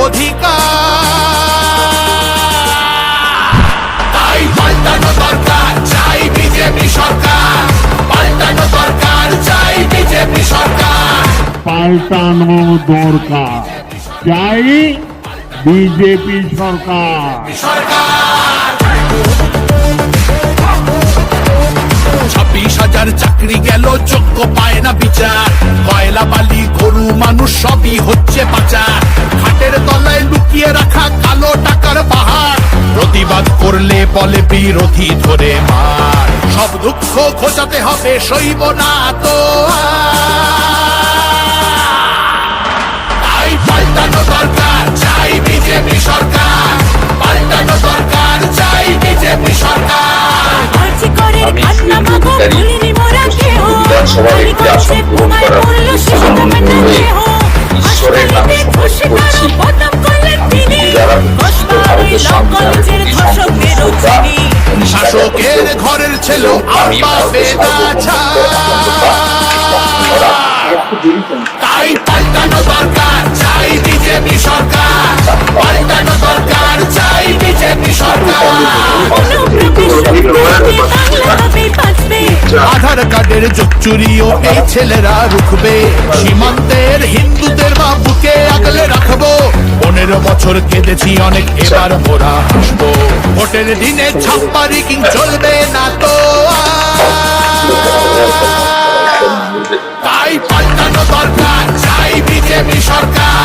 অধিকার। তাই পাল্টানো দরকার, চাই বিজেপি সরকার। পাল্টানো দরকার, চাই বিজেপি সরকার। পাল্টানো দরকার, চাই বিজেপি সরকার। 26,000 চাকরি গেল, যোগ্য পায় না বিচার। কয়লা বালি গরু মানুষ সবই হচ্ছে পাচার। খাটের তলায় লুকিয়ে রাখা কালো টাকার পাহাড়। প্রতিবাদ করলে বলে বিরোধী ধরে মার। সব দুঃখ খোঁজাতে হবে, সইব না তো তাই পাল্টানো দরকার, চাই বিজেপি সরকার। পাল্টানো দরকার, চাই বিজেপি সরকার। বিধানসভার একটি আসন পূরণ করার প্রধানমন্ত্রী হয়ে ঈশ্বরের নামে শপথ করছি, আমি দ্বারা প্রতিষ্ঠিত ভারতের সংবিধানের প্রতি সম্পূর্ণ শ্রদ্ধা ও নিষ্ঠা জ্ঞাপন শাসকের করছি। ঘরের ছেলে আমি ভারতের সার্বভৌমত্ব, অখণ্ডতা ও তাই পাল্টানো দরকার, চাই বিজেপি সরকার। পাল্টানো দরকার, চাই বিজেপি সরকার। আধার কার্ডের যোগ চুরিও এই ছেলেরা রুখবে। সীমান্তের হিন্দুদের বা বুকে আগলে রাখবো। 15 বছর কেঁদেছি অনেক, এবার মোরা হাসবো। ভোটের দিনে ছাপ্পা রিগিং চলবে না তো তাই পাল্টানো দরকার, চাই বিজেপি সরকার।